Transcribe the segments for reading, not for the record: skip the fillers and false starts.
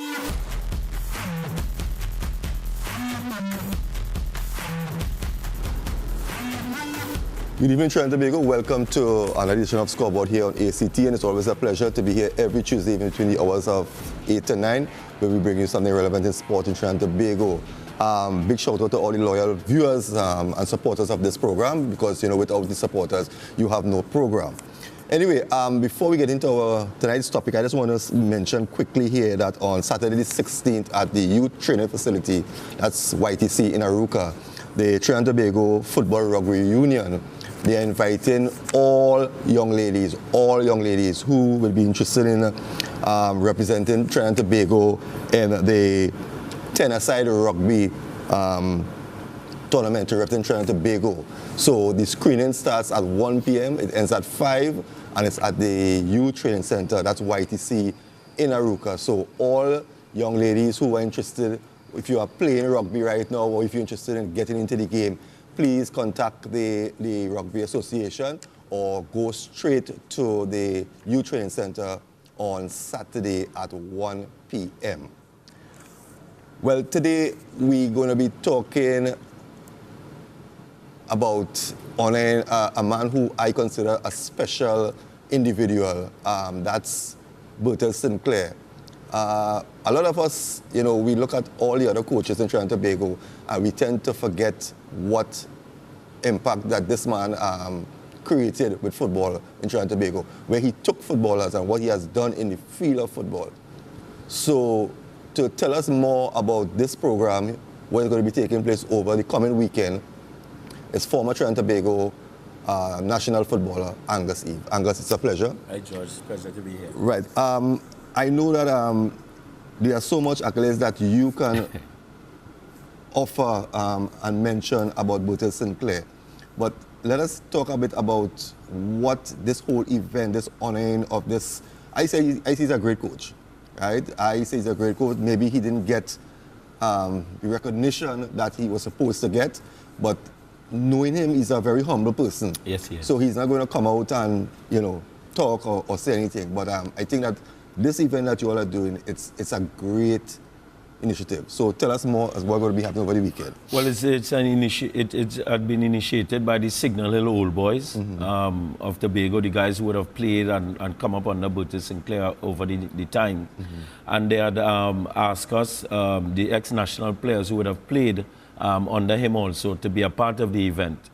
Good evening, Trinidad and Tobago. Welcome to another edition of Scoreboard here on ACT, and it's always a pleasure to be here every Tuesday evening between the hours of 8 to 9, where we bring you something relevant in sport in Trinidad and Tobago. Big shout out to all the loyal viewers and supporters of this program, because without the supporters, you have no program. Anyway, before we get into tonight's topic, I just want to mention quickly here that on Saturday the 16th at the Youth Training Facility, that's YTC in Aruca, the Trinidad and Tobago Football Rugby Union, they are inviting all young ladies who will be interested in representing Trinidad and Tobago in the 10-a-side rugby tournament to represent Trinidad and Tobago. So the screening starts at 1 p.m., it ends at 5, and it's at the Youth Training Center, that's YTC in Aruca. So all young ladies who are interested, if you are playing rugby right now or if you're interested in getting into the game, please contact the Rugby Association or go straight to the Youth Training Center on Saturday at 1 p.m. Well, today we're going to be talking about honoring a man who I consider a special individual. That's Bertile Sinclair. A lot of us, we look at all the other coaches in Trinidad and Tobago, and we tend to forget what impact that this man created with football in Trinidad and Tobago, where he took footballers and what he has done in the field of football. So to tell us more about this program, what is going to be taking place over the coming weekend, is former Trinidad and Tobago national footballer Angus Eve. Angus, it's a pleasure. Hi, George. It's a pleasure to be here. Right. I know that there are so much accolades that you can offer and mention about Bertile Sinclair. But let us talk a bit about what this whole event, this honoring of this. I say he's a great coach, right? I say he's a great coach. Maybe he didn't get the recognition that he was supposed to get, but knowing him, he's a very humble person. Yes, yes. So he's not going to come out and talk or say anything. But I think that this event that you all are doing, it's a great initiative. So tell us more as what's going to be happening over the weekend. Well, it's had been initiated by the Signal Hill Old Boys of Tobago, the guys who would have played and come up under Bertile Sinclair over the time. And they had asked us, the ex-national players who would have played under him also, to be a part of the event.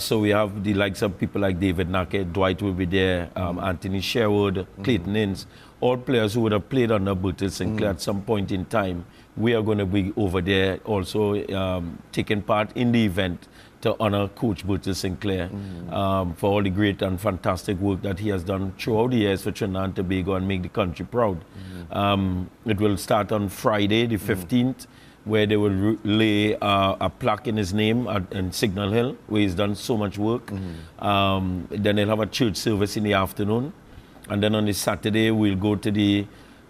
So we have the likes of people like David Nake, Dwight will be there, Anthony Sherwood, Clayton Inns, all players who would have played under Bertile Sinclair at some point in time. We are going to be over there also taking part in the event to honor Coach Bertile Sinclair for all the great and fantastic work that he has done throughout the years for Trinidad and Tobago and make the country proud. It will start on Friday, the 15th. Where they will lay a plaque in his name in Signal Hill, where he's done so much work. Then they'll have a church service in the afternoon. And then on the Saturday, we'll go to the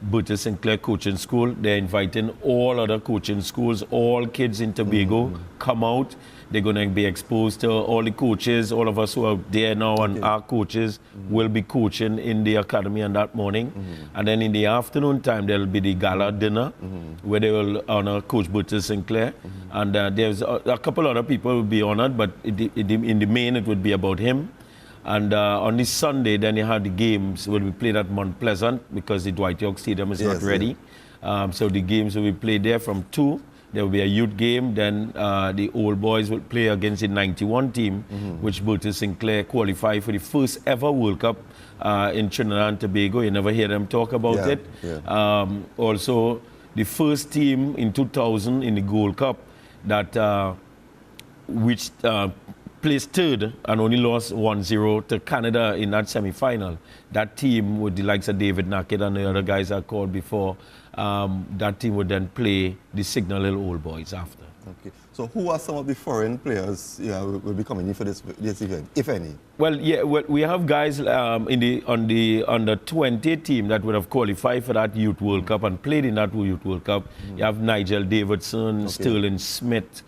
Bertile Sinclair Coaching School. They're inviting all other coaching schools, all kids in Tobago, come out. They're going to be exposed to all the coaches. All of us who are there now and our coaches will be coaching in the academy on that morning. And then in the afternoon time, there'll be the Gala Dinner, where they will honor Coach Bertile Sinclair. And there's a couple other people will be honored, but in the main, it would be about him. And on this Sunday, then you have the games will be played at Mount Pleasant because the Dwight York Stadium is not ready. So the games will be played there from 2. There will be a youth game. Then the old boys will play against the 91 team, which Bertile Sinclair qualified for the first ever World Cup in Trinidad and Tobago. You never hear them talk about it. Also, the first team in 2000 in the Gold Cup that which placed third and only lost 1-0 to Canada in that semi-final. That team with the likes of David Naked and the other guys I called before, that team would then play the Signal Hill Old Boys after. Okay. So who are some of the foreign players will be coming in for this event, if any? Well, we have guys on the under 20 team that would have qualified for that Youth World Cup and played in that Youth World Cup. You have Nigel Davidson, Sterling Smith.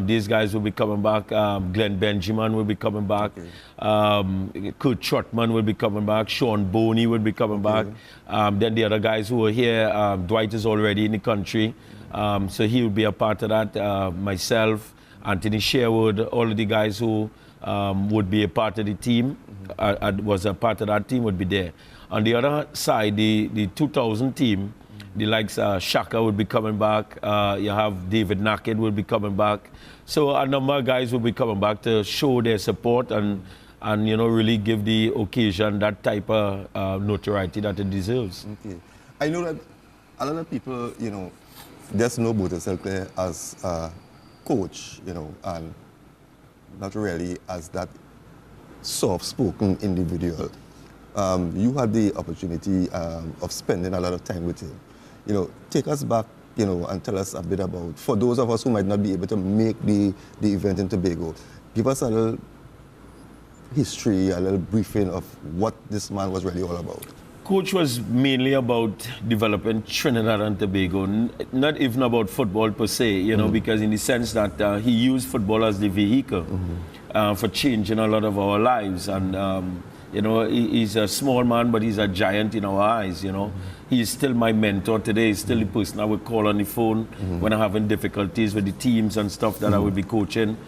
These guys will be coming back. Glenn Benjamin will be coming back. Kurt Trotman will be coming back. Sean Boney will be coming back. Then the other guys who are here, Dwight is already in the country, so he will be a part of that. Myself, Anthony Sherwood, all of the guys who would be a part of the team, was a part of that team, would be there. On the other side, the 2000 team, the likes Shaka would be coming back. You have David Naked will be coming back. So a number of guys will be coming back to show their support and really give the occasion that type of notoriety that it deserves. Okay. I know that a lot of people, just know Bertile Sinclair as a coach, and not really as that soft-spoken individual. You had the opportunity of spending a lot of time with him. Take us back, and tell us a bit about, for those of us who might not be able to make the event in Tobago, give us a little history, a little briefing of what this man was really all about. Coach was mainly about developing Trinidad and Tobago, not even about football per se, because in the sense that he used football as the vehicle for changing a lot of our lives. And, he's a small man, but he's a giant in our eyes, He's still my mentor today. He's still the person I would call on the phone when I'm having difficulties with the teams and stuff that I would be coaching.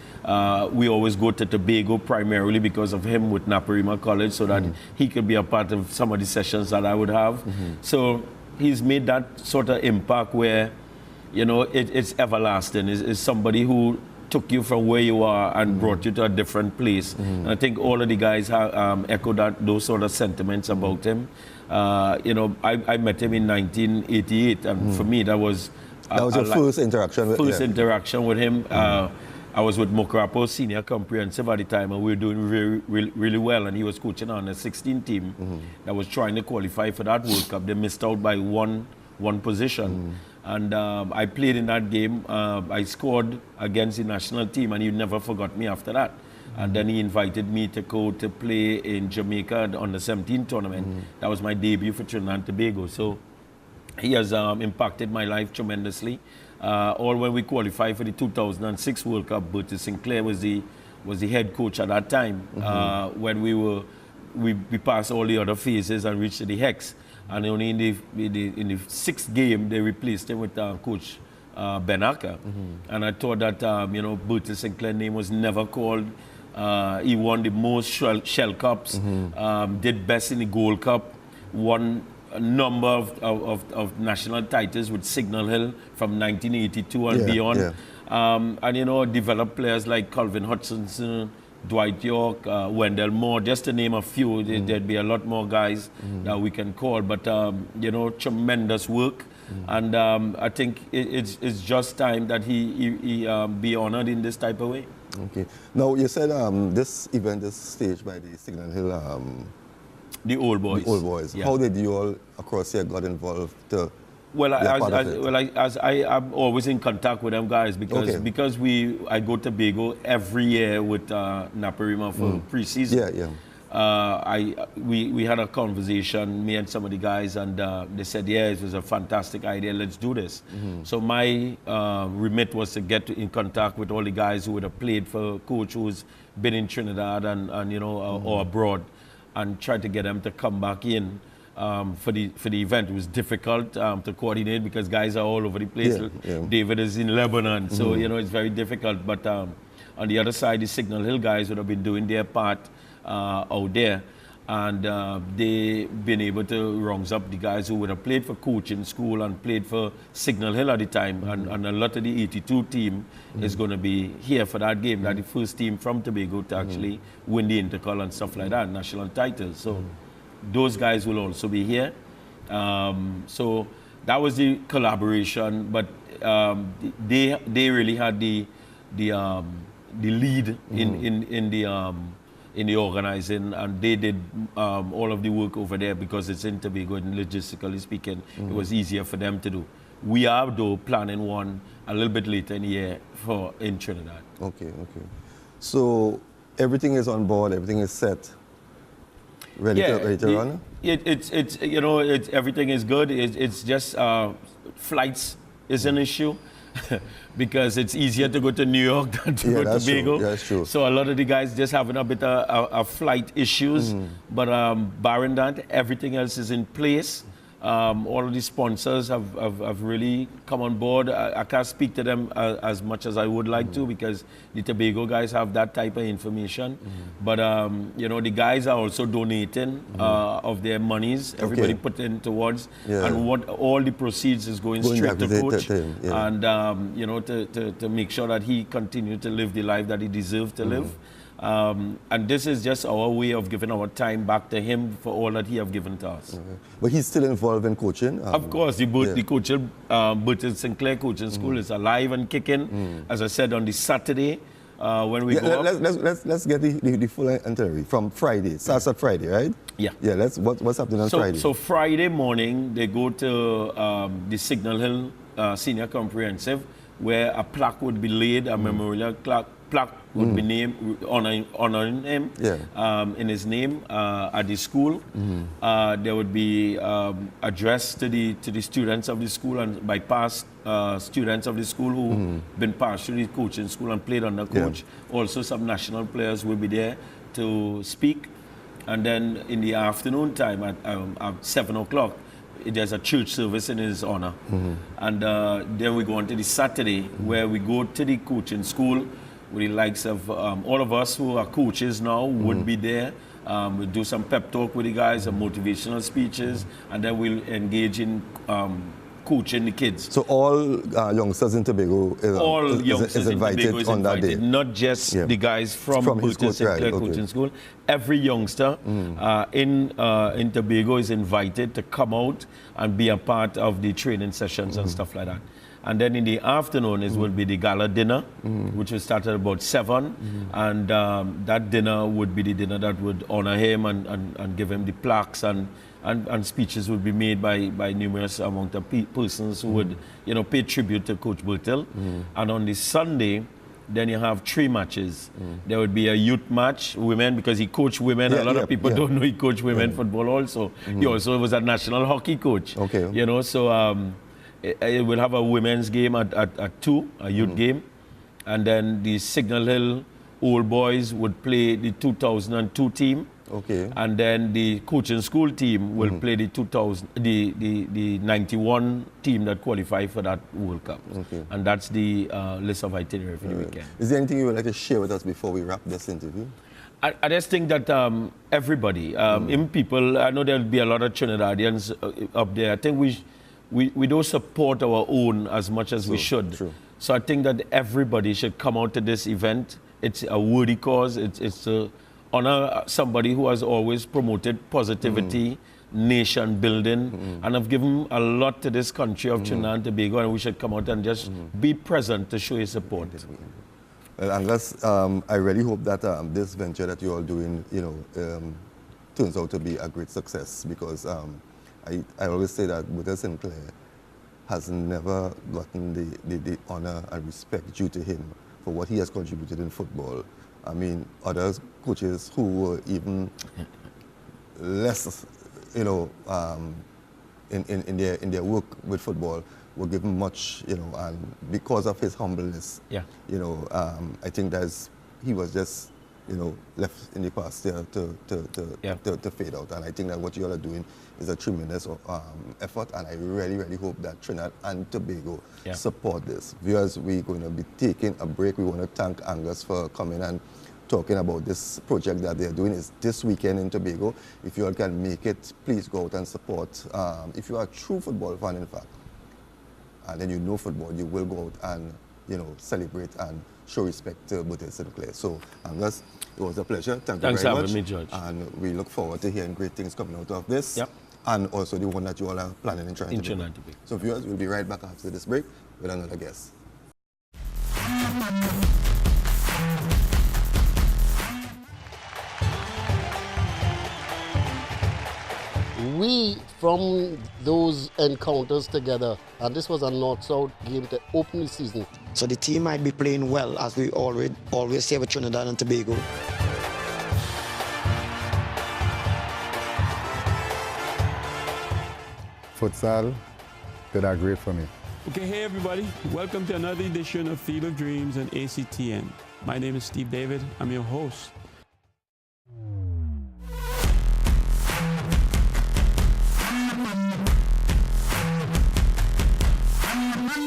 We always go to Tobago primarily because of him with Naparima College, so that he could be a part of some of the sessions that I would have. So he's made that sort of impact where, it's everlasting. It's somebody who took you from where you are and brought you to a different place. And I think all of the guys have echoed those sort of sentiments about him. I met him in 1988, and for me that was your first interaction with him. I was with Mokrapo Senior Comprehensive at the time, and we were doing really well, and he was coaching on a 16 team that was trying to qualify for that World Cup. They missed out by one position. And I played in that game. I scored against the national team, and he never forgot me after that. And then he invited me to go to play in Jamaica on the 17 tournament. That was my debut for Trinidad and Tobago. So he has impacted my life tremendously. All when we qualified for the 2006 World Cup, Bertile Sinclair was the head coach at that time. When we passed all the other phases and reached the Hex. And only in the sixth game, they replaced him with Coach Benaka. And I thought that, Bertile Sinclair's name was never called. He won the most Shell Cups, did best in the Gold Cup, won a number of national titles with Signal Hill from 1982 and beyond. And, developed players like Calvin Hutchinson, Dwight York, Wendell Moore, just to name a few. There'd be a lot more guys that we can call, but tremendous work. And I think it's just time that he be honored in this type of way. Okay. Now you said this event is staged by the Signal Hill. The old boys. The old boys. Yeah. How did you all across here got involved to? Well, I'm always in contact with them guys because I go to Tobago every year with Naparima for pre-season. We had a conversation, me and some of the guys, and they said, it was a fantastic idea, let's do this. So my remit was to get in contact with all the guys who would have played for Coach, who's been in Trinidad and or abroad, and try to get them to come back in. For the event. It was difficult to coordinate because guys are all over the place. David is in Lebanon, so it's very difficult. But on the other side, the Signal Hill guys would have been doing their part out there, and they've been able to round up the guys who would have played for Coach in school and played for Signal Hill at the time. And a lot of the 82 team is going to be here for that game. That's the first team from Tobago to actually win the Intercol and stuff like that, national titles. So. Those guys will also be here. So that was the collaboration, but they really had the lead in the organizing, and they did all of the work over there because it's in Tobago, and logistically speaking, it was easier for them to do. We are though planning one a little bit later in the year in Trinidad. Okay. So everything is on board, everything is set. Ready to run? Everything is good. It's just flights is an issue because it's easier to go to New York than to go to Tobago. That's true. So a lot of the guys just having a bit of flight issues. But barring that, everything else is in place. All of the sponsors have really come on board. I can't speak to them as much as I would like to, because the Tobago guys have that type of information. But, you know, the guys are also donating of their monies. Everybody put in towards. And what all the proceeds is going straight to coach. And, you know, to make sure that he continue to live the life that he deserves to live. And this is just our way of giving our time back to him for all that he have given to us. But he's still involved in coaching? Of course, the coaching, Bertile Sinclair Coaching School is alive and kicking. As I said, on the Saturday, when we go up. Let's get the full itinerary from Friday. It starts at Friday, right? Yeah. Yeah, what's happening on Friday? So Friday morning, they go to the Signal Hill Senior Comprehensive, where a plaque would be laid, a memorial plaque would be named, honoring him in his name at the school. There would be address to the students of the school and by past students of the school who been passed through the coaching school and played under coach. Also, some national players will be there to speak. And then in the afternoon time at 7 o'clock, there's a church service in his honor. And then we go on to the Saturday, where we go to the coaching school with the likes of all of us who are coaches now would be there. We'll do some pep talk with the guys, some motivational speeches, and then we'll engage in coaching the kids. So all youngsters in Tobago is invited on that day? Not just the guys from Bertile Sinclair Coaching School. Every youngster in Tobago is invited to come out and be a part of the training sessions and stuff like that. And then in the afternoon will be the Gala Dinner, which will start at about 7. And that dinner would be the dinner that would honor him and give him the plaques, and speeches would be made by numerous amount of persons who would, you know, pay tribute to Coach Bertile. And on the Sunday, then you have 3 matches. There would be a youth match, women, because he coached women. A lot of people don't know he coached women football also. He also was a national hockey coach. You know, so it will have a women's game at 2, a youth game. And then the Signal Hill Old Boys would play the 2002 team. And then the coaching school team will play the 91 team that qualified for that World Cup. And that's the list of itinerary for the weekend. Is there anything you would like to share with us before we wrap this interview? I just think that everybody, even people, I know there'll be a lot of Trinidadians up there. I think we don't support our own as much as we should. So I think that everybody should come out to this event. It's a worthy cause. It's to honor somebody who has always promoted positivity, nation building, and have given a lot to this country of Trinidad and Tobago, and we should come out and just be present to show your support. Well, Angus, I really hope that this venture that you're all doing, you know, turns out to be a great success, because I always say that Bertile Sinclair has never gotten the honor and respect due to him for what he has contributed in football. I mean, other coaches who were even less, you know, in their work with football were given much, you know, and because of his humbleness, you know, I think he was just, you know, left in the past there to fade out. And I think that what you all are doing is a tremendous effort, and I really, really hope that Trinidad and Tobago support this. Viewers, we're going to be taking a break. We want to thank Angus for coming and talking about this project that they're doing. It's this weekend in Tobago. If you all can make it, please go out and support. If you are a true football fan, in fact, and then you know football, you will go out and, you know, celebrate and show respect to Bertile Sinclair. So, Angus, it was a pleasure. Thanks very much. Thanks for having me, George. And we look forward to hearing great things coming out of this. And also the one that you all are planning in trying to do. So, viewers, we'll be right back after this break with another guest. We, from those encounters together, and this was a North-South game to open the season. So the team might be playing well, as we always say with Trinidad and Tobago. Futsal did that great for me. Okay, hey everybody. Welcome to another edition of Field of Dreams on ACTN. My name is Steve David. I'm your host. Good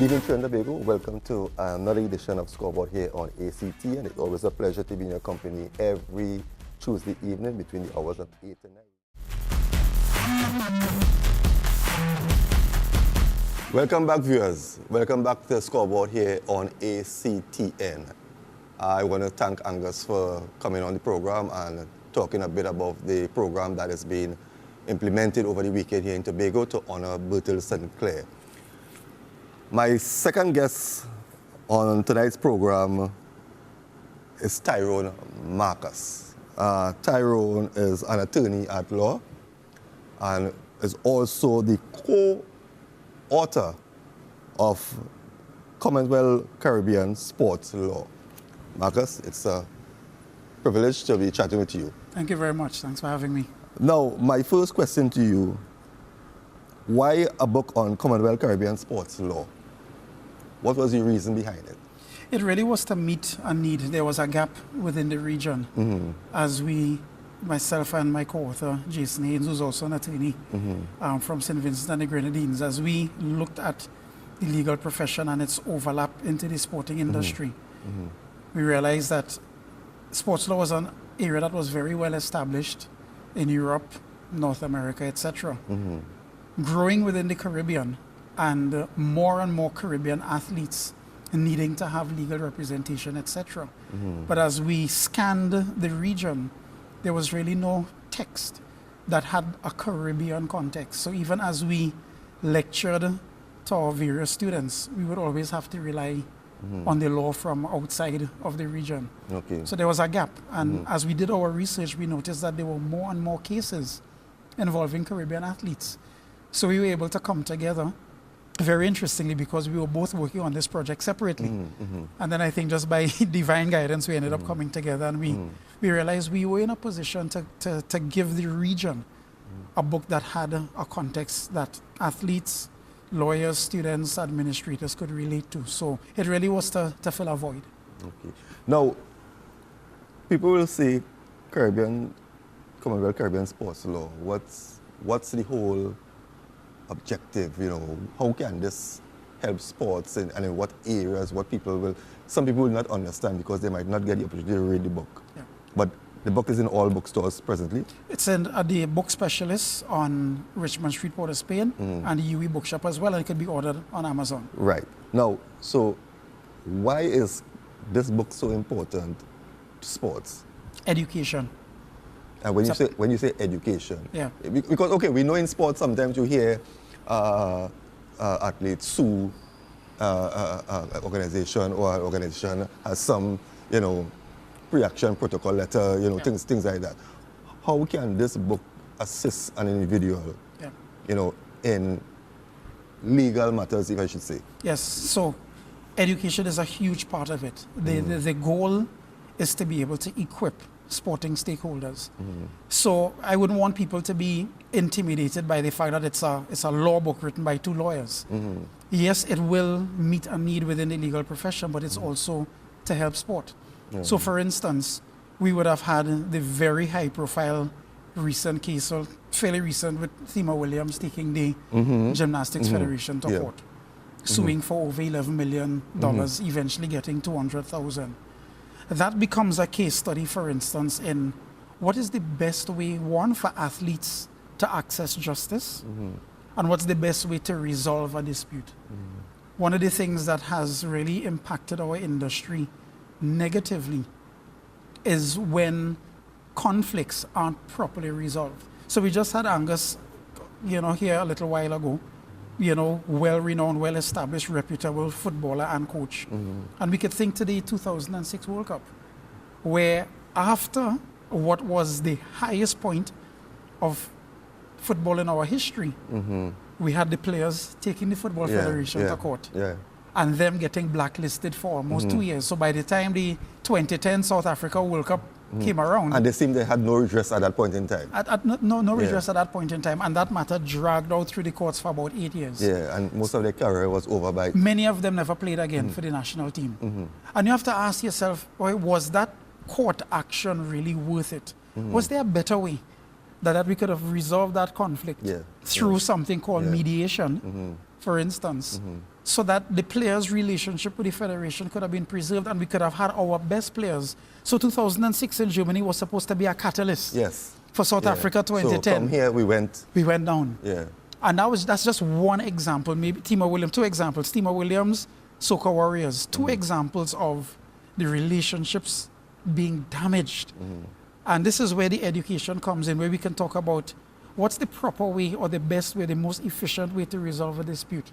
evening, Trinidad and Tobago. Welcome to another edition of Scoreboard here on ACT, and it's always a pleasure to be in your company every Tuesday evening between the hours of 8 and 9. Welcome back, viewers. Welcome back to Scoreboard here on ACTN. I want to thank Angus for coming on the program and talking a bit about the program that has been implemented over the weekend here in Tobago to honor Bertile Sinclair. My second guest on tonight's program is Tyrone Marcos. Tyrone is an attorney at law and is also the co-author of Commonwealth Caribbean Sports Law. Marcos, it's a privilege to be chatting with you. Thank you very much. Thanks for having me. Now, my first question to you, why a book on Commonwealth Caribbean Sports Law? What was the reason behind it? It really was to meet a need. There was a gap within the region. As we, myself and my co-author, Jason Haynes, who's also an attorney from St. Vincent and the Grenadines, as we looked at the legal profession and its overlap into the sporting industry, we realized that sports law was an area that was very well established in Europe, North America, etc. Growing within the Caribbean, and more Caribbean athletes needing to have legal representation, etc. But as we scanned the region, there was really no text that had a Caribbean context. So even as we lectured to our various students, we would always have to rely on the law from outside of the region. Okay. So there was a gap. And as we did our research, we noticed that there were more and more cases involving Caribbean athletes. So we were able to come together, very interestingly, because we were both working on this project separately. And then I think just by divine guidance, we ended up coming together, and we realized we were in a position to give the region a book that had a context that athletes, lawyers, students, administrators could relate to. So it really was to fill a void. Okay. Now, people will say Commonwealth Caribbean Sports Law. What's the whole objective? You know, how can this help sports and in what areas, some people will not understand because they might not get the opportunity to read the book. Yeah. But the book is in all bookstores presently. It's in the book specialists on Richmond Street, Port of Spain, and the UE Bookshop as well, and it can be ordered on Amazon. Right. Now, so why is this book so important to sports? Education. And when you say education, Yeah. Because okay, we know in sports sometimes you hear athletes sue organization, or an organization has some, pre-action protocol letter, things like that. How can this book assist an individual, in legal matters, if I should say? Yes. So education is a huge part of it. The goal is to be able to equip sporting stakeholders. So I wouldn't want people to be intimidated by the fact that it's a law book written by two lawyers. Yes, it will meet a need within the legal profession, but it's also to help sport. So for instance, we would have had the very high profile recent case, or fairly recent, with Thema Williams taking the Gymnastics Federation to court, suing for over $11 million, eventually getting $200,000. That becomes a case study, for instance, in what is the best way, one, for athletes to access justice, and what's the best way to resolve a dispute. One of the things that has really impacted our industry negatively is when conflicts aren't properly resolved. So we just had Angus, here a little while ago, well-renowned, well-established, reputable footballer and coach. And we could think to the 2006 World Cup, where after what was the highest point of football in our history, we had the players taking the Football Federation to court, and them getting blacklisted for almost 2 years. So by the time the 2010 South Africa World Cup came around. And they seemed they had no redress at that point in time. No redress at that point in time, and that matter dragged out through the courts for about 8 years. Yeah, and most of their career was over by... Many of them never played again for the national team. And you have to ask yourself, was that court action really worth it? Was there a better way that we could have resolved that conflict through something called mediation, for instance, so that the players' relationship with the federation could have been preserved and we could have had our best players. So 2006 in Germany was supposed to be a catalyst for South Africa 2010. So from here we went down. Yeah. And that's just one example. Maybe Timo Williams, 2 examples. Timo Williams, Soca Warriors, 2 examples of the relationships being damaged. And this is where the education comes in, where we can talk about what's the proper way or the best way, the most efficient way to resolve a dispute.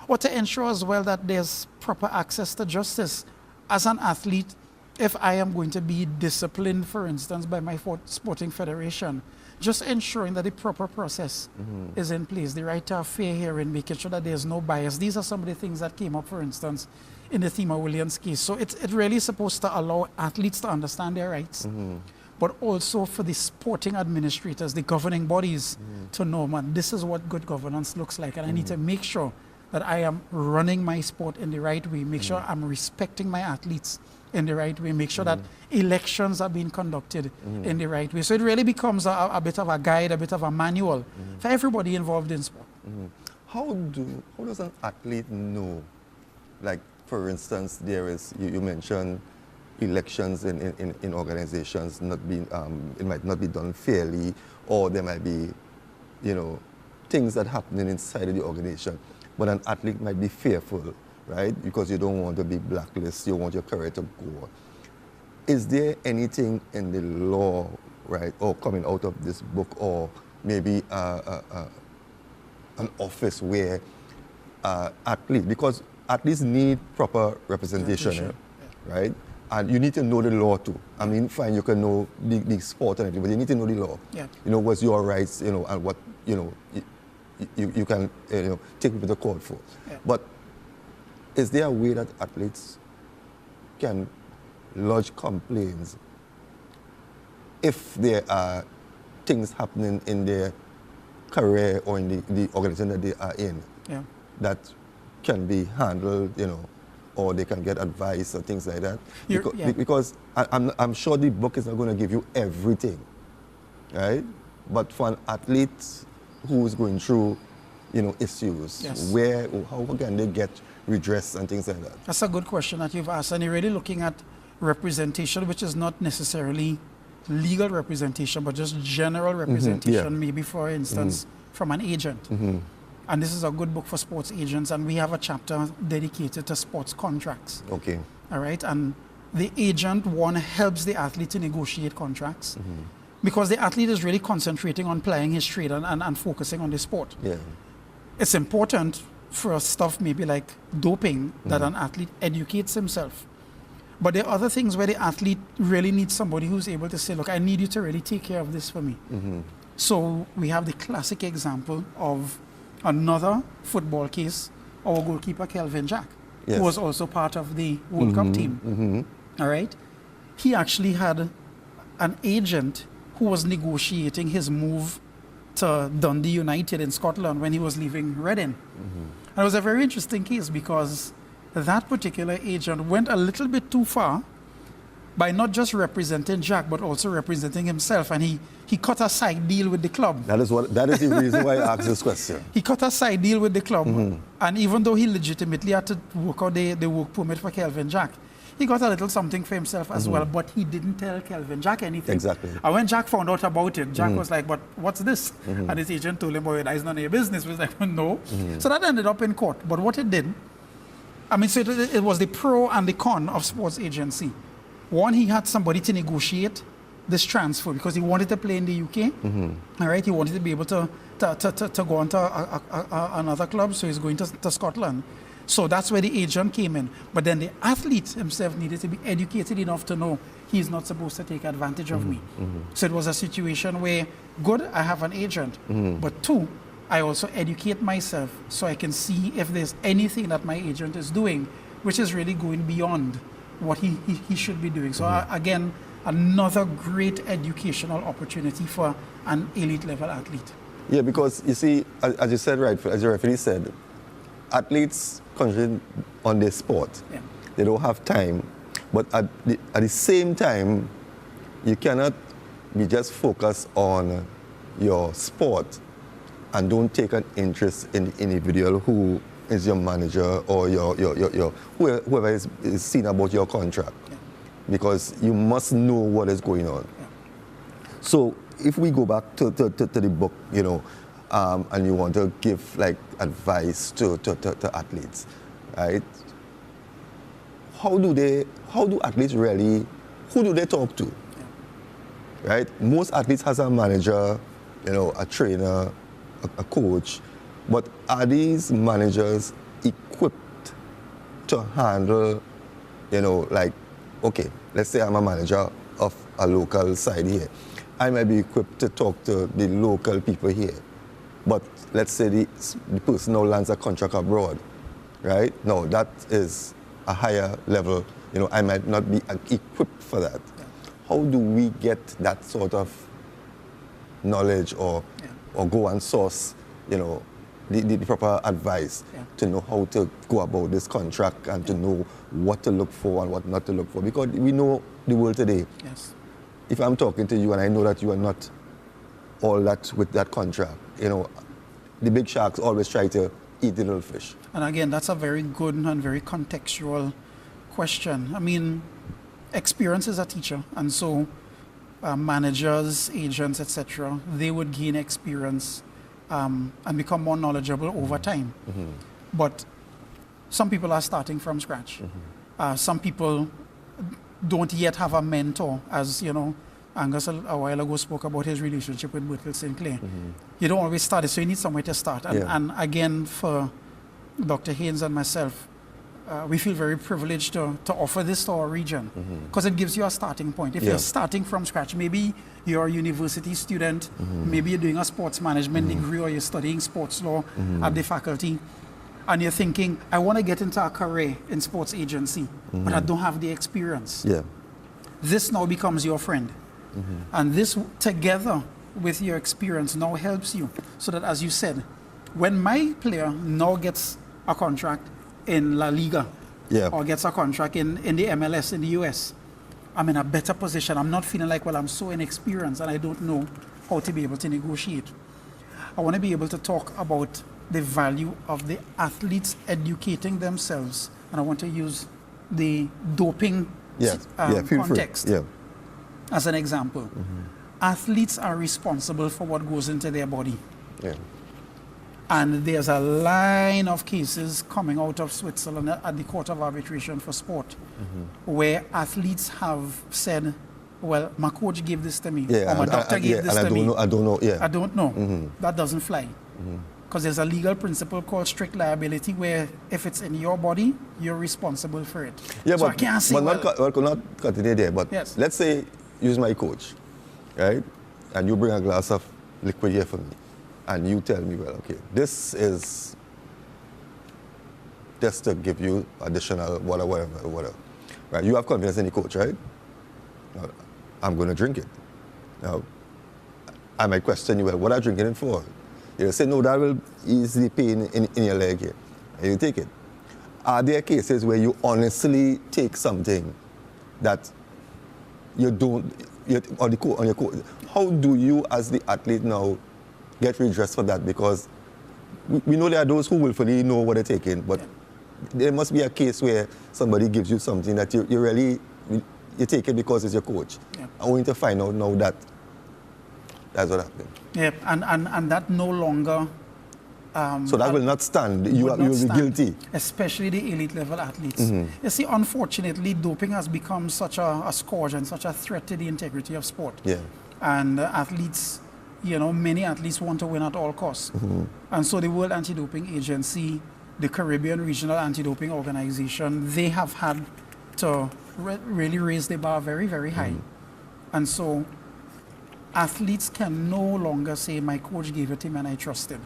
Or to ensure as well that there's proper access to justice. As an athlete, if I am going to be disciplined, for instance, by my sporting federation, just ensuring that the proper process is in place, the right to a fair hearing, making sure that there's no bias. These are some of the things that came up, for instance, in the Timo Williams case. So it really is supposed to allow athletes to understand their rights, but also for the sporting administrators, the governing bodies, to know, man, this is what good governance looks like, and I need to make sure that I am running my sport in the right way, make sure I'm respecting my athletes in the right way, make sure that elections are being conducted in the right way. So it really becomes a bit of a guide, a bit of a manual for everybody involved in sport. How does an athlete know? Like, for instance, there is, you mentioned elections in organizations not being, it might not be done fairly, or there might be, things that happening inside of the organization. But an athlete might be fearful, right? Because you don't want to be blacklisted, you want your career to go. Is there anything in the law, right, or coming out of this book, or maybe an office where athletes, because athletes need proper representation, right? And you need to know the law too. I mean, fine, you can know the sport and everything, but you need to know the law. What's your rights, and what, you can take people to court for. But is there a way that athletes can lodge complaints if there are things happening in their career or in the organization that they are in that can be handled, or they can get advice or things like that? Because I'm sure the book is not going to give you everything, right? But for an athlete who's going through, issues, how can they get redress and things like that? That's a good question that you've asked, and you're really looking at representation, which is not necessarily legal representation, but just general representation, maybe, for instance, from an agent. And this is a good book for sports agents, and we have a chapter dedicated to sports contracts. Okay. All right, and the agent, helps the athlete to negotiate contracts, because the athlete is really concentrating on playing his trade and focusing on the sport. It's important for stuff maybe like doping that an athlete educates himself. But there are other things where the athlete really needs somebody who's able to say, look, I need you to really take care of this for me. So we have the classic example of another football case, our goalkeeper Kelvin Jack, who was also part of the World Cup team. All right? He actually had an agent who was negotiating his move to Dundee United in Scotland when he was leaving Reading. And it was a very interesting case because that particular agent went a little bit too far by not just representing Jack, but also representing himself. And he cut a side deal with the club. That is the reason why I asked this question. He cut a side deal with the club. And even though he legitimately had to work out the work permit for Kelvin Jack, he got a little something for himself as well, but he didn't tell Kelvin Jack anything. Exactly. And when Jack found out about it, Jack was like, but what's this? And his agent told him, boy, that's none of your business. He was like, no. So that ended up in court. But what it did, so it was the pro and the con of sports agency. One, he had somebody to negotiate this transfer because he wanted to play in the UK. All right, he wanted to be able to go on to another club, so he's going to Scotland. So that's where the agent came in. But then the athlete himself needed to be educated enough to know he's not supposed to take advantage of me. So it was a situation where, good, I have an agent, but two, I also educate myself so I can see if there's anything that my agent is doing which is really going beyond what he should be doing. So again, another great educational opportunity for an elite level athlete. Yeah, because you see, as you said, right, as the referee said, athletes concentrate on their sport. Yeah. They don't have time. But at the same time, you cannot be just focused on your sport and don't take an interest in the individual who is your manager or your whoever is seen about your contract. Yeah. Because you must know what is going on. Yeah. So if we go back to the book, you know, and you want to give like advice to athletes, right? How do athletes really, who do they talk to? Yeah. Right? Most athletes has a manager, you know, a trainer, a coach, but are these managers equipped to handle, you know, like, okay, let's say I'm a manager of a local side here. I might be equipped to talk to the local people here. But let's say the person now lands a contract abroad, right? No, that is a higher level. You know, I might not be equipped for that. Yeah. How do we get that sort of knowledge or go and source, you know, the proper advice to know how to go about this contract and to know what to look for and what not to look for? Because we know the world today. Yes. If I'm talking to you and I know that you are not all that with that contract, you know, the big sharks always try to eat the little fish. And again, that's a very good and very contextual question. I mean, experience is a teacher, and so managers, agents, etc., they would gain experience and become more knowledgeable over time. Mm-hmm. But some people are starting from scratch. Mm-hmm. Some people don't yet have a mentor, as you know, Angus a while ago spoke about his relationship with Bertile Sinclair. Mm-hmm. You don't always start it, so you need somewhere to start. And again, for Dr. Haynes and myself, we feel very privileged to offer this to our region because it gives you a starting point. If you're starting from scratch, maybe you're a university student, maybe you're doing a sports management degree or you're studying sports law at the faculty, and you're thinking, I want to get into a career in sports agency, but I don't have the experience. Yeah. This now becomes your friend. And this, together with your experience, now helps you. So that, as you said, when my player now gets a contract in La Liga or gets a contract in the MLS in the US, I'm in a better position. I'm not feeling like, well, I'm so inexperienced and I don't know how to be able to negotiate. I want to be able to talk about the value of the athletes educating themselves. And I want to use the doping context as an example. Athletes are responsible for what goes into their body. Yeah. And there's a line of cases coming out of Switzerland at the Court of Arbitration for Sport where athletes have said, well, my coach gave this to me, or my doctor gave this to me. I don't know. That doesn't fly. Because there's a legal principle called strict liability where if it's in your body, you're responsible for it. Yeah, so but, I can't say, not continue there, but let's say use my coach, right? And you bring a glass of liquid here for me. And you tell me, well, okay, this is just to give you additional whatever. Right? You have confidence in the coach, right? Now, I'm going to drink it. Now, I might question you, well, what are you drinking it for? You'll say, no, that will ease the pain in your leg here. And you take it. Are there cases where you honestly take something that you don't, on your coach? How do you, as the athlete now, get redressed for that? Because we know there are those who willfully know what they're taking, but there must be a case where somebody gives you something that you take it because it's your coach. I want you to find out now that that's what happened. Yeah, and that no longer... so that will not stand. You will be guilty. Especially the elite level athletes. You see, unfortunately, doping has become such a scourge and such a threat to the integrity of sport. Yeah. And athletes, you know, many athletes want to win at all costs. And so the World Anti-Doping Agency, the Caribbean Regional Anti-Doping Organization, they have had to really raise the bar very, very high. And so athletes can no longer say, my coach gave it to me and I trusted.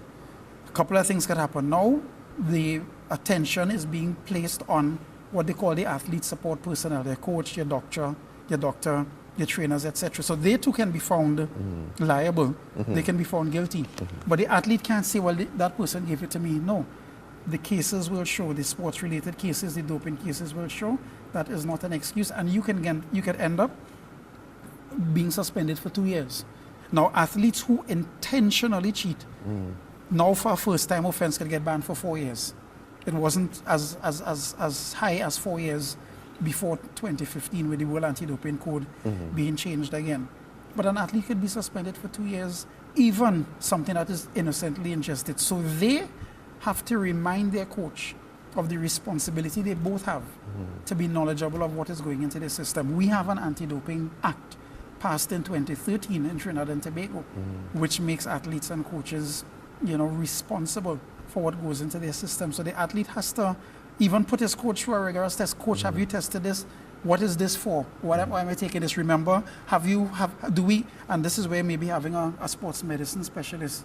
A couple of things can happen. Now, the attention is being placed on what they call the athlete support personnel, their coach, your doctor, your trainers, etc. So they too can be found liable. They can be found guilty. But the athlete can't say, well, that person gave it to me. No. The cases will show, the sports-related cases, the doping cases will show that is not an excuse, and you can end up being suspended for 2 years. Now, athletes who intentionally cheat, now for a first-time offense can get banned for 4 years. It wasn't as high as 4 years before 2015 with the World Anti-Doping Code being changed again. But an athlete could be suspended for 2 years, even something that is innocently ingested. So they have to remind their coach of the responsibility they both have to be knowledgeable of what is going into the system. We have an anti-doping act passed in 2013 in Trinidad and Tobago, which makes athletes and coaches, responsible for what goes into their system. So the athlete has to even put his coach through a rigorous test. Coach, have you tested this? What is this for? Why am I taking this? Remember, and this is where maybe having a sports medicine specialist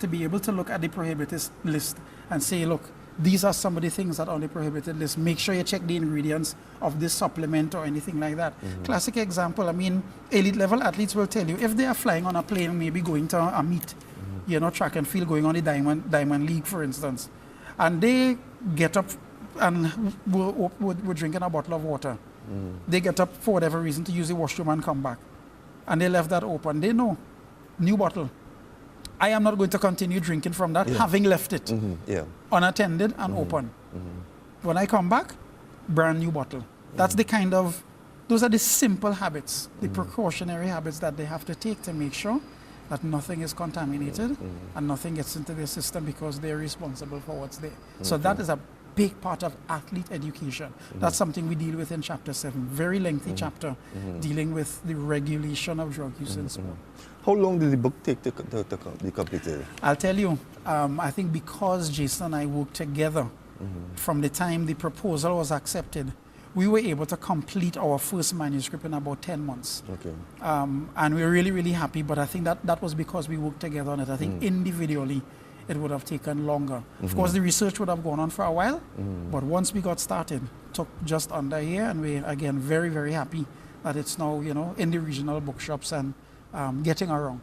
to be able to look at the prohibited list and say, look, these are some of the things that are on the prohibited list. Make sure you check the ingredients of this supplement or anything like that. Classic example, elite level athletes will tell you, if they are flying on a plane, maybe going to a meet, track and field, going on the Diamond League, for instance, and they get up and we're drinking a bottle of water. They get up for whatever reason to use the washroom and come back. And they left that open. They know, new bottle. I am not going to continue drinking from that, having left it unattended and open. When I come back, brand new bottle. That's those are the simple habits, the precautionary habits that they have to take to make sure that nothing is contaminated and nothing gets into their system because they're responsible for what's there. So that is a big part of athlete education. That's something we deal with in Chapter 7. Very lengthy chapter dealing with the regulation of drug use in sport. How long did the book take to be completed? I'll tell you, I think because Jason and I worked together from the time the proposal was accepted, we were able to complete our first manuscript in about 10 months. Okay. And we're really, really happy, but I think that was because we worked together on it. I think individually, it would have taken longer. Of course, the research would have gone on for a while, but once we got started, it took just under a year, and we're, again, very, very happy that it's now, in the regional bookshops and getting around.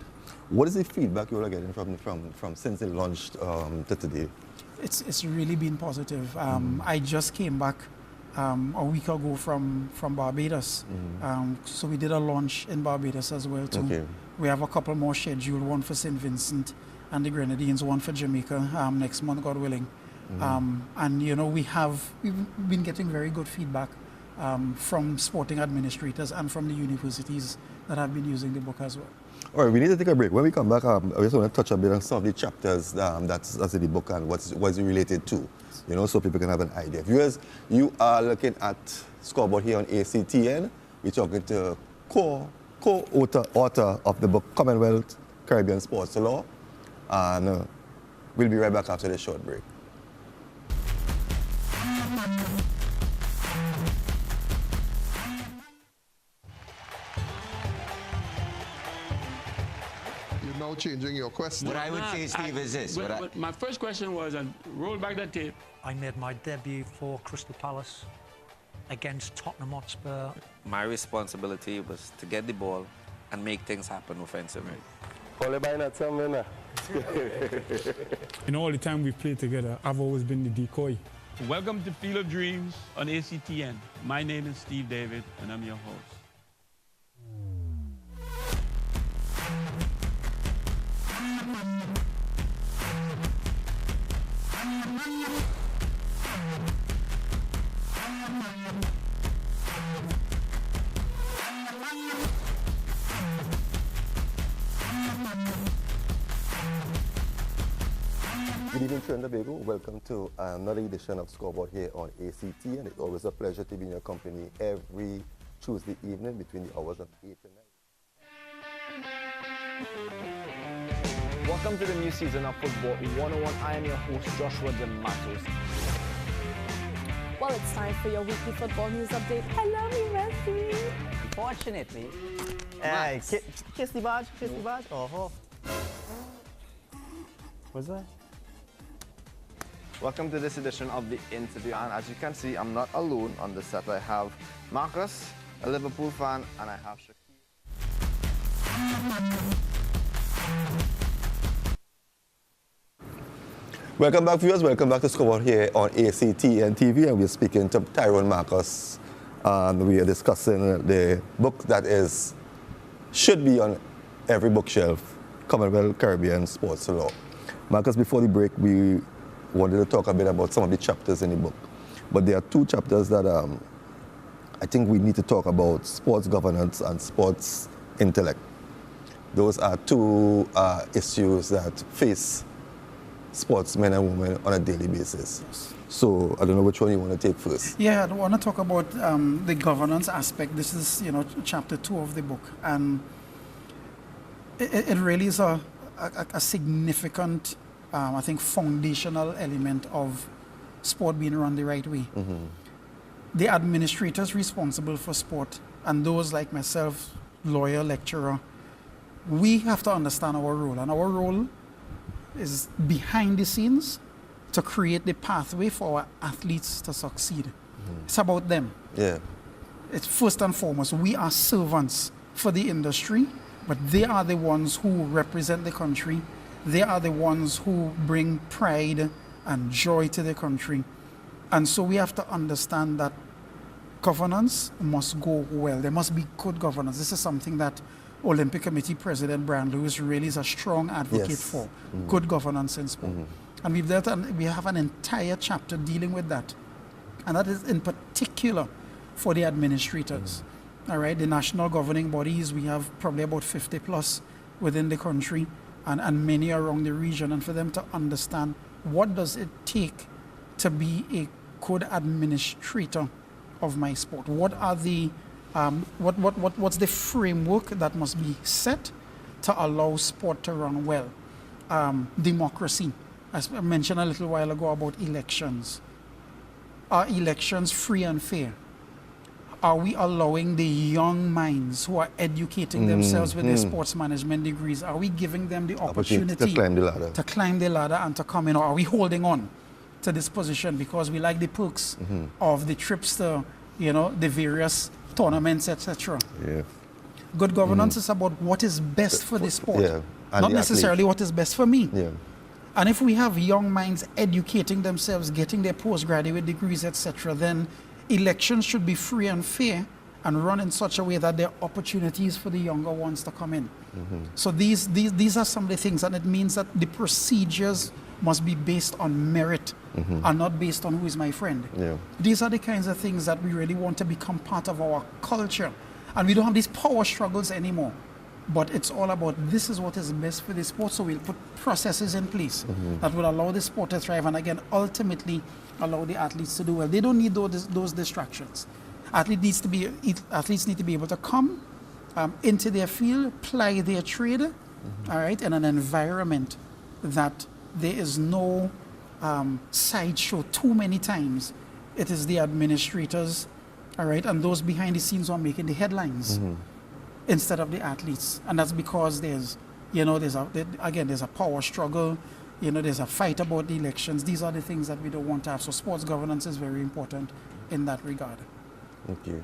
What is the feedback you are getting from since it launched to today? It's really been positive. I just came back a week ago from Barbados. So we did a launch in Barbados as well, too. Okay. We have a couple more scheduled, one for St. Vincent and the Grenadines, one for Jamaica next month, God willing. And we've been getting very good feedback from sporting administrators and from the universities that have been using the book as well. All right, we need to take a break. When we come back, I just want to touch a bit on some of the chapters that's in the book and what's it related to, so people can have an idea. Viewers, you are looking at Scoreboard here on ACTN. We're talking to co-author of the book, Commonwealth Caribbean Sports Law. And we'll be right back after this short break. You're now changing your question. What I would say, Steve, is this. My first question was, and roll back that tape. I made my debut for Crystal Palace against Tottenham Hotspur. My responsibility was to get the ball and make things happen offensively. All the time we've played together, I've always been the decoy. Welcome to Field of Dreams on ACTN. My name is Steve David, and I'm your host. Good evening, Trinidad and Tobago. Welcome to another edition of Scoreboard here on ACT, and it's always a pleasure to be in your company every Tuesday evening between the hours of 8 and 9. Welcome to the new season of Football 101. I am your host, Joshua De Matos. Well, it's time for your weekly football news update. I love you, Messi. Unfortunately, kiss the badge, kiss the badge. Oh. What's that? welcome to this edition of The Interview. And as you can see, I'm not alone on the set. I have Marcos, a Liverpool fan, and I have Shakir. Welcome back, viewers. Welcome back to Scoreboard here on ACTN TV, and we're speaking to Tyrone Marcos. And we are discussing the book that should be on every bookshelf, Commonwealth Caribbean Sports Law. Marcos, before the break, we wanted to talk a bit about some of the chapters in the book. But there are two chapters that I think we need to talk about: sports governance and sports intellect. Those are two issues that face sportsmen and women on a daily basis. Yes. So I don't know which one you want to take first. Yeah, I want to talk about the governance aspect. This is, chapter 2 of the book, and it really is a significant, I think, foundational element of sport being run the right way. Mm-hmm. The administrators responsible for sport, and those like myself, lawyer, lecturer, we have to understand our role, and our role is behind the scenes to create the pathway for our athletes to succeed. It's about them. Yeah. It's first and foremost, we are servants for the industry, but they are the ones who represent the country. They are the ones who bring pride and joy to the country. And so we have to understand that governance must go well. There must be good governance. This is something that Olympic Committee President Brian Lewis really is a strong advocate for. Good governance in sport. And we have an entire chapter dealing with that. And that is in particular for the administrators. All right, the national governing bodies, we have probably about 50 plus within the country and many around the region. And for them to understand what does it take to be a good administrator of my sport? What are the what's the framework that must be set to allow sport to run well? Democracy. As I mentioned a little while ago about elections. Are elections free and fair? Are we allowing the young minds who are educating themselves with their sports management degrees, are we giving them the opportunity to climb the ladder and to come in? Or are we holding on to this position because we like the perks of the trips to, the various tournaments, etc.? Yeah. Good governance is about what is best for the sport, not necessarily what is best for me. Yeah. And if we have young minds educating themselves, getting their postgraduate degrees, etc., then elections should be free and fair and run in such a way that there are opportunities for the younger ones to come in. So these are some of the things, and it means that the procedures must be based on merit and not based on who is my friend. Yeah. These are the kinds of things that we really want to become part of our culture. And we don't have these power struggles anymore. But it's all about this is what is best for the sport, so we'll put processes in place that will allow the sport to thrive and again ultimately allow the athletes to do well. They don't need those distractions. Athletes need to be able to come into their field, ply their trade, all right, in an environment that there is no sideshow too many times. It is the administrators, all right, and those behind the scenes who are making the headlines. Instead of the athletes. And that's because there's a power struggle, there's a fight about the elections. These are the things that we don't want to have. So sports governance is very important in that regard. Okay.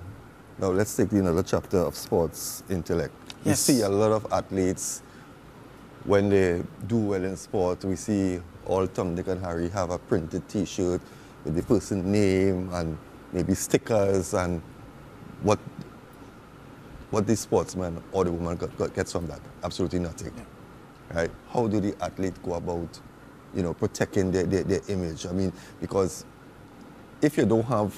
Now let's take another chapter of sports intellect. Yes. We see a lot of athletes, when they do well in sport, we see all Tom, Dick and Harry have a printed t-shirt with the person's name and maybe stickers, and what the sportsman or the woman gets from that? Absolutely nothing. Yeah. Right? How do the athlete go about, protecting their image? I mean, because if you don't have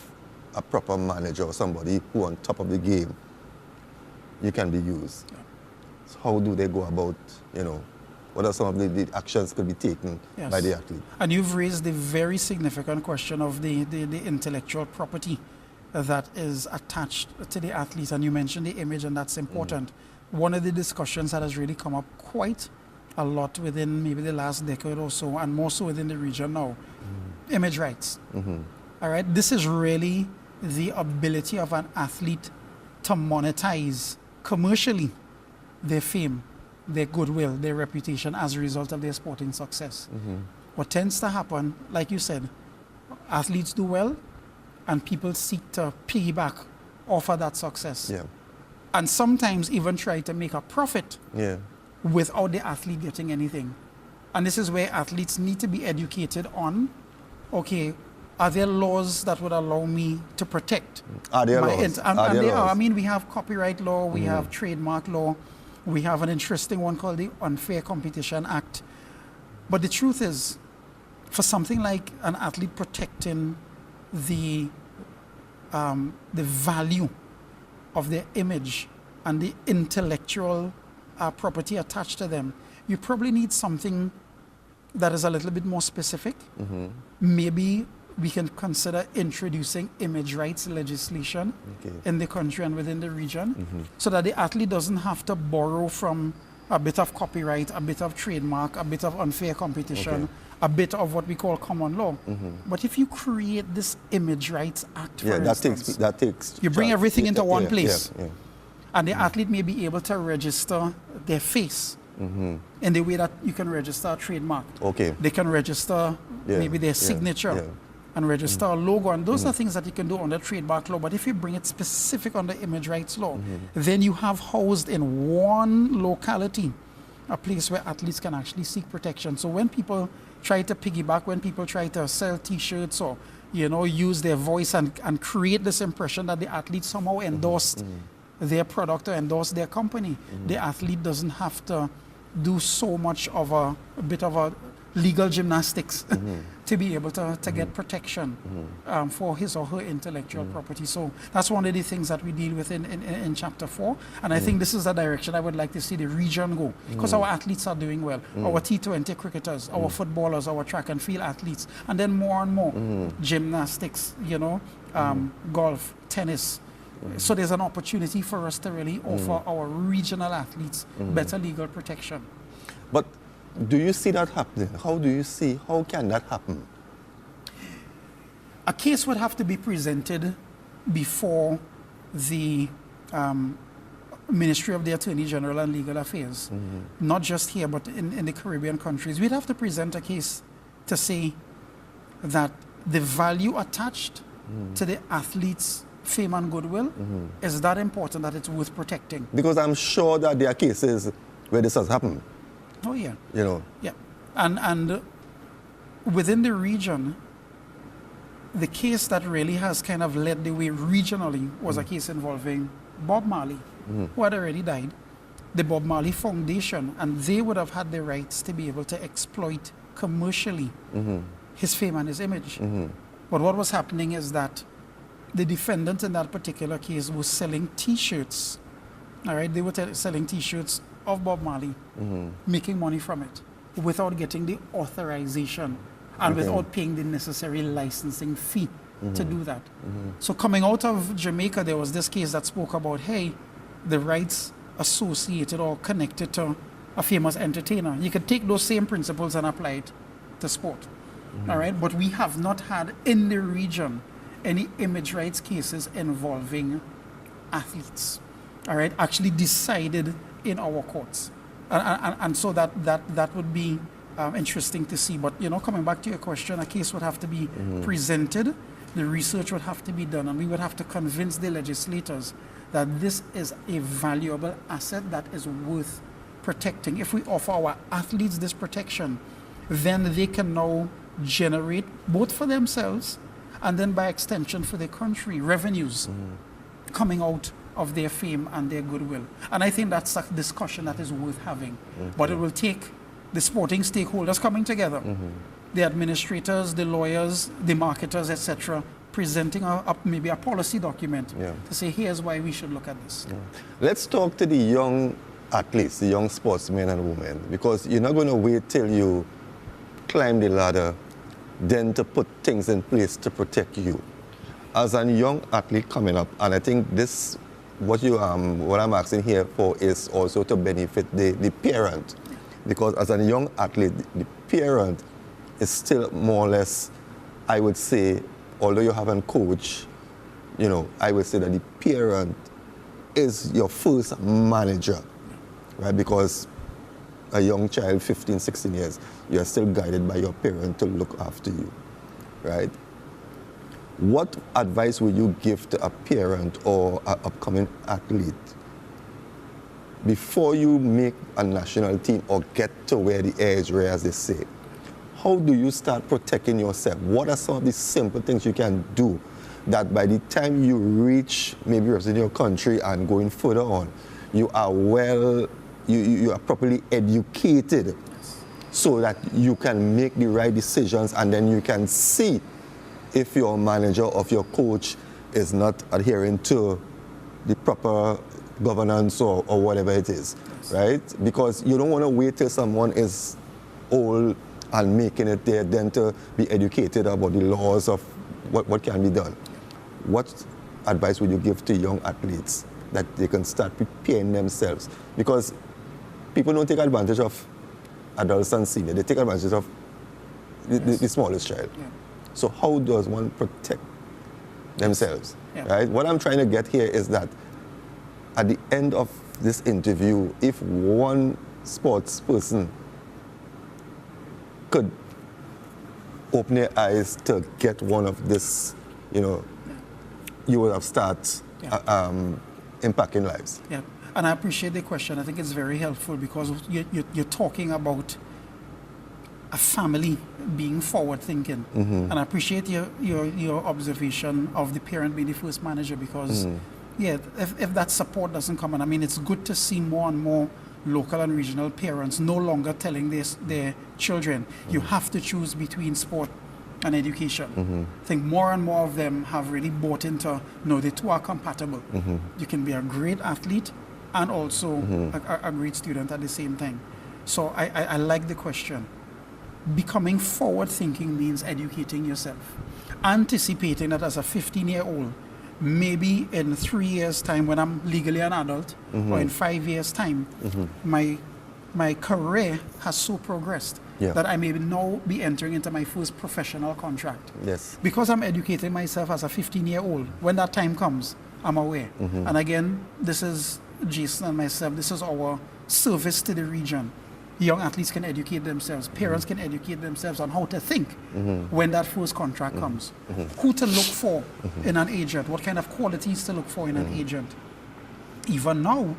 a proper manager or somebody who on top of the game, you can be used. Yeah. So how do they go about, what are some of the actions could be taken by the athlete? And you've raised the very significant question of the intellectual property that is attached to the athletes, and you mentioned the image, and that's important. One of the discussions that has really come up quite a lot within maybe the last decade or so, and more so within the region now, image rights. All right, this is really the ability of an athlete to monetize commercially their fame, their goodwill, their reputation as a result of their sporting success. What tends to happen, like you said, athletes do well, and people seek to piggyback off of that success. Yeah. and sometimes even try to make a profit Yeah. without the athlete getting anything. And this is where athletes need to be educated on, okay, are there laws that would allow me to protect? Are there my laws? And Are there they are. I laws? mean, we have copyright law, we have trademark law, we have an interesting one called the Unfair Competition Act. But the truth is, for something like an athlete protecting the value of their image and the intellectual property attached to them, you probably need something that is a little bit more specific. Maybe we can consider introducing image rights legislation in the country and within the region, so that the athlete doesn't have to borrow from a bit of copyright, a bit of trademark, a bit of unfair competition, a bit of what we call common law. But if you create this image rights act, for instance, that takes you bring everything into one place, yeah. and the athlete may be able to register their face in the way that you can register a trademark. They can register maybe their signature and register a logo, and those are things that you can do under trademark law. But if you bring it specific under image rights law, then you have housed in one locality a place where athletes can actually seek protection. So when people try to piggyback, when people try to sell t-shirts or use their voice and create this impression that the athlete somehow endorsed their product or endorsed their company, the athlete doesn't have to do so much of a bit of a legal gymnastics to be able to get protection for his or her intellectual property. So that's one of the things that we deal with in Chapter 4. And I think this is the direction I would like to see the region go, because our athletes are doing well. Our T20 cricketers, our footballers, our track and field athletes, and then more and more gymnastics, golf, tennis. So there's an opportunity for us to really offer our regional athletes better legal protection. But do you see that happening? How can that happen? A case would have to be presented before the Ministry of the Attorney General and Legal Affairs, not just here, but in the Caribbean countries. We'd have to present a case to say that the value attached to the athlete's fame and goodwill is that important that it's worth protecting. Because I'm sure that there are cases where this has happened. Oh, yeah. Yeah. And within the region, the case that really has kind of led the way regionally was a case involving Bob Marley, who had already died. The Bob Marley Foundation, and they would have had the rights to be able to exploit commercially his fame and his image. But what was happening is that the defendant in that particular case was selling T-shirts. All right, they were selling T-shirts of Bob Marley, making money from it without getting the authorization and without paying the necessary licensing fee to do that. So coming out of Jamaica, there was this case that spoke about, hey, the rights associated or connected to a famous entertainer. You could take those same principles and apply it to sport. All right, but we have not had in the region any image rights cases involving athletes. All right, actually decided in our courts, and so that would be interesting to see. But coming back to your question, a case would have to be presented, the research would have to be done, and we would have to convince the legislators that this is a valuable asset that is worth protecting. If we offer our athletes this protection, then they can now generate, both for themselves and then by extension for their country, revenues coming out of their fame and their goodwill. And I think that's a discussion that is worth having. But it will take the sporting stakeholders coming together, the administrators, the lawyers, the marketers, etc., presenting maybe a policy document to say, here's why we should look at this. Let's talk to the young athletes, the young sportsmen and women, because you're not going to wait till you climb the ladder then to put things in place to protect you. As a young athlete coming up, and I think this, what I'm asking here for is also to benefit the parent, because as a young athlete, the parent is still more or less, I would say, although you haven't coached, I would say that the parent is your first manager, right? Because a young child, 15, 16 years, you're still guided by your parent to look after you, right? What advice would you give to a parent or an upcoming athlete before you make a national team or get to where the air is rare, as they say, how do you start protecting yourself? What are some of the simple things you can do that by the time you reach maybe represent your country and going further on, you are you are properly educated so that you can make the right decisions, and then you can see if your manager or your coach is not adhering to the proper governance or whatever it is, right? Because you don't want to wait till someone is old and making it there then to be educated about the laws of what can be done. What advice would you give to young athletes that they can start preparing themselves? Because people don't take advantage of adults and seniors. They take advantage of the smallest child. Yeah. So how does one protect themselves, Yeah. right? What I'm trying to get here is that at the end of this interview, if one sports person could open their eyes to get one of this, you would have started impacting lives. Yeah, and I appreciate the question. I think it's very helpful because you're talking about a family being forward-thinking. And I appreciate your observation of the parent being the first manager because, if that support doesn't come, and I mean, it's good to see more and more local and regional parents no longer telling their children, you have to choose between sport and education. I think more and more of them have really bought into, no, the two are compatible. You can be a great athlete and also a great student at the same time. So I like the question. Becoming forward-thinking means educating yourself. Anticipating that as a 15-year-old, maybe in 3 years' time when I'm legally an adult, or in 5 years' time, my career has so progressed that I may now be entering into my first professional contract. Yes. Because I'm educating myself as a 15-year-old, when that time comes, I'm aware. And again, this is Jason and myself, this is our service to the region. Young athletes can educate themselves, parents can educate themselves on how to think when that first contract comes. Who to look for in an agent, what kind of qualities to look for in an agent. Even now,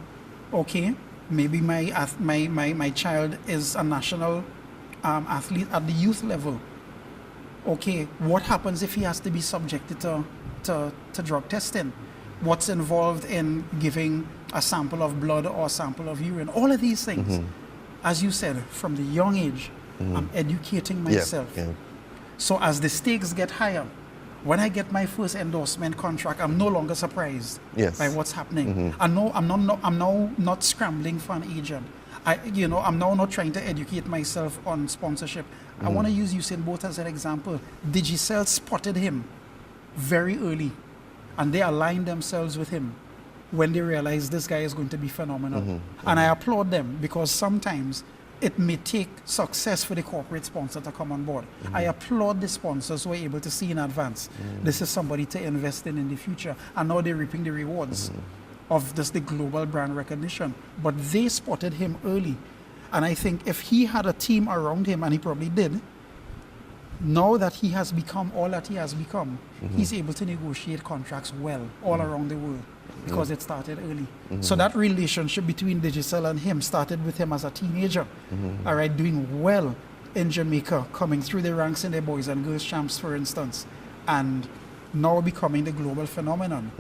okay, maybe my child is a national athlete at the youth level. Okay, what happens if he has to be subjected to drug testing? What's involved in giving a sample of blood or a sample of urine? All of these things. As you said, from the young age, I'm educating myself. So as the stakes get higher, when I get my first endorsement contract, I'm no longer surprised by what's happening. I'm now not scrambling for an agent. I'm now not trying to educate myself on sponsorship. I want to use Usain Bolt as an example. Digicel spotted him very early, and they aligned themselves with him when they realize this guy is going to be phenomenal. And I applaud them because sometimes it may take success for the corporate sponsor to come on board. I applaud the sponsors who are able to see in advance, this is somebody to invest in the future. And now they're reaping the rewards of just the global brand recognition. But they spotted him early. And I think if he had a team around him, and he probably did, now that he has become all that he has become, he's able to negotiate contracts well all around the world because it started early. So that relationship between Digicel and him started with him as a teenager, all right, doing well in Jamaica, coming through the ranks in the boys and girls champs, for instance, and now becoming the global phenomenon.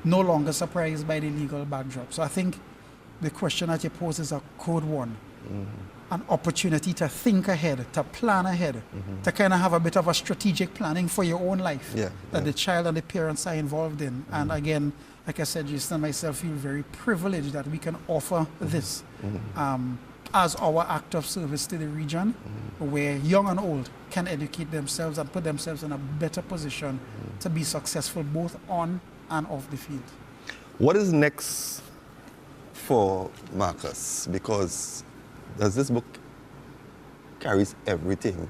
No longer surprised by the legal backdrop. So I think the question that you pose is a good one. An opportunity to think ahead, to plan ahead, to kind of have a bit of a strategic planning for your own life that the child and the parents are involved in. And again, like I said, Jason and myself feel very privileged that we can offer this as our act of service to the region, where young and old can educate themselves and put themselves in a better position to be successful both on and off the field. What is next for Marcos? Because does this book carries everything,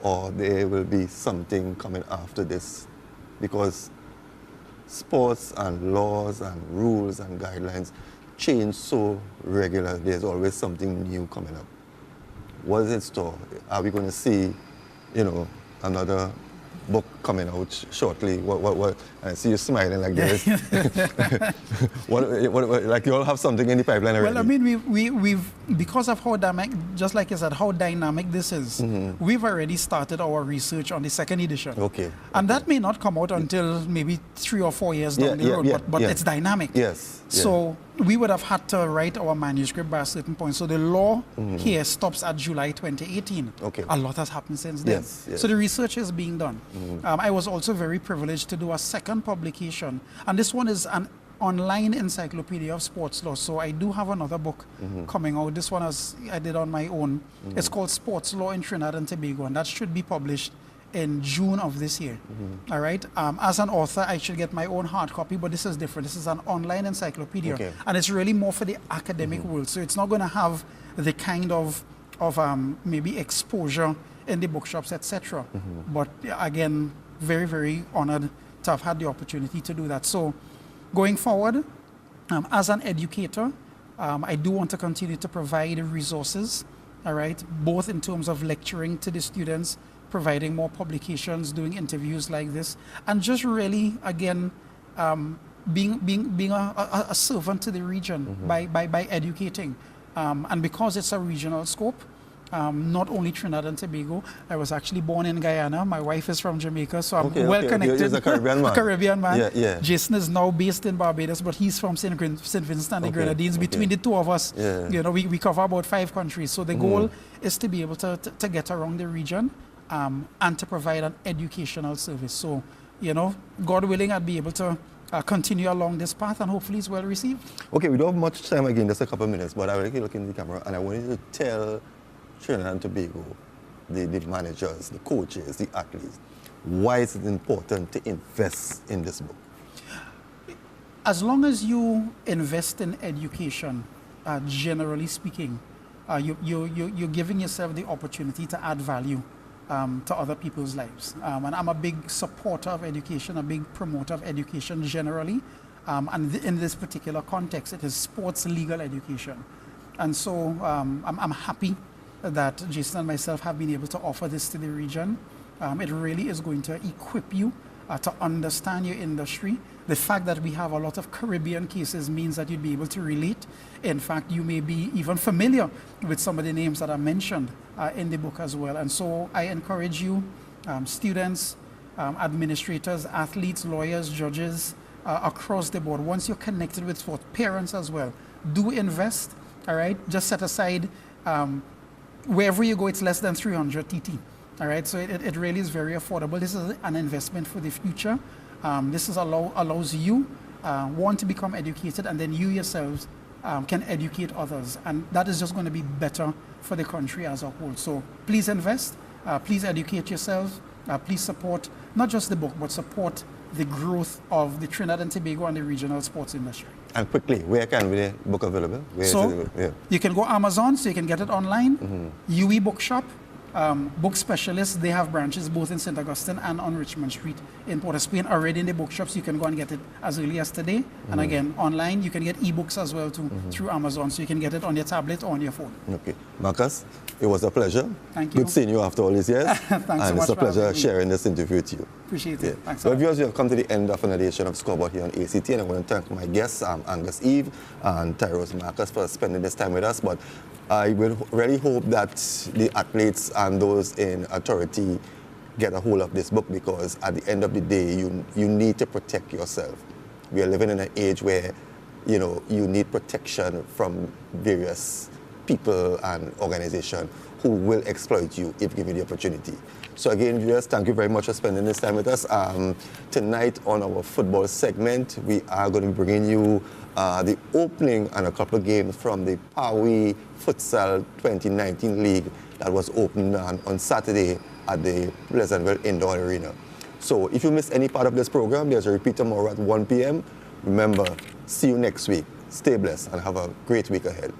or there will be something coming after this? Because sports and laws and rules and guidelines change so regularly. There's always something new coming up. What is in store? Are we going to see, another book coming out shortly. What? I see you smiling like this. Like you all have something in the pipeline already? Well, I mean, we've because of how dynamic, just like you said, how dynamic this is, we've already started our research on the second edition. Okay. And that may not come out until maybe 3 or 4 years down the road, but it's dynamic. Yes. So we would have had to write our manuscript by a certain point. So the law here stops at July 2018. Okay. A lot has happened since then. Yes. So the research is being done. I was also very privileged to do a second publication. And this one is an online encyclopedia of sports law. So I do have another book coming out. This one I did on my own. It's called Sports Law in Trinidad and Tobago, and that should be published in June of this year. All right. As an author, I should get my own hard copy, but this is different. This is an online encyclopedia, and it's really more for the academic world. So it's not going to have the kind of maybe exposure in the bookshops, etc. But again, very, very honored to have had the opportunity to do that. So going forward, as an educator, I do want to continue to provide resources, all right, both in terms of lecturing to the students, providing more publications, doing interviews like this, and just really, again, being a servant to the region by educating. And because it's a regional scope, not only Trinidad and Tobago. I was actually born in Guyana. My wife is from Jamaica, so I'm well connected. He's a Caribbean man. Caribbean man. Yeah, yeah. Jason is now based in Barbados, but he's from St. Vincent and the Grenadines. Between the two of us, you know, we cover about 5 countries. So the goal is to be able to get around the region and to provide an educational service. So, you know, God willing, I'd be able to continue along this path, and hopefully it's well received. Okay, we don't have much time again, just a couple of minutes, but I will look in the camera and I want you to tell Trinidad and Tobago, the managers, the coaches, the athletes, why is it important to invest in this book? As long as you invest in education, generally speaking, you're giving yourself the opportunity to add value to other people's lives. And I'm a big supporter of education, a big promoter of education generally. And in this particular context, it is sports legal education. And so I'm happy that Jason and myself have been able to offer this to the region. It really is going to equip you to understand your industry. The fact that we have a lot of Caribbean cases means that you'd be able to relate. In fact, you may be even familiar with some of the names that are mentioned in the book as well. And so I encourage you, students, administrators, athletes, lawyers, judges, across the board, once you're connected with sport, parents as well, do invest, all right? Just set aside, wherever you go, it's less than 300 TT. All right, so it really is very affordable. This is an investment for the future. This allows you, one, to become educated, and then you yourselves can educate others. And that is just going to be better for the country as a whole. So please invest, please educate yourselves, please support not just the book, but support the growth of the Trinidad and Tobago and the regional sports industry. And quickly, where can the book available? You can go Amazon, so you can get it online. UE Bookshop, Book Specialists, they have branches both in St. Augustine and on Richmond Street in Port of Spain, already in the bookshops. You can go and get it as early as today. And again, online, you can get ebooks as well too, through Amazon, so you can get it on your tablet or on your phone. Okay. Marcos, it was a pleasure. Thank you. Good seeing you after all these years. Thanks and so much it's a for pleasure having me. sharing this interview with you. Appreciate it. Thanks So viewers, we have come to the end of an edition of Scoreboard here on ACT, and I want to thank my guests, Angus Eve and Tyrone Marcos, for spending this time with us. But I will really hope that the athletes and those in authority get a hold of this book, because at the end of the day, you need to protect yourself. We are living in an age where, you know, you need protection from various people and organizations who will exploit you if given the opportunity. So again, viewers, thank you very much for spending this time with us. Tonight on our football segment, we are going to be bringing you the opening and a couple of games from the Pawi Futsal 2019 League that was opened on Saturday at the Pleasantville Indoor Arena. So if you missed any part of this program, there's a repeat tomorrow at 1 p.m. Remember, see you next week. Stay blessed and have a great week ahead.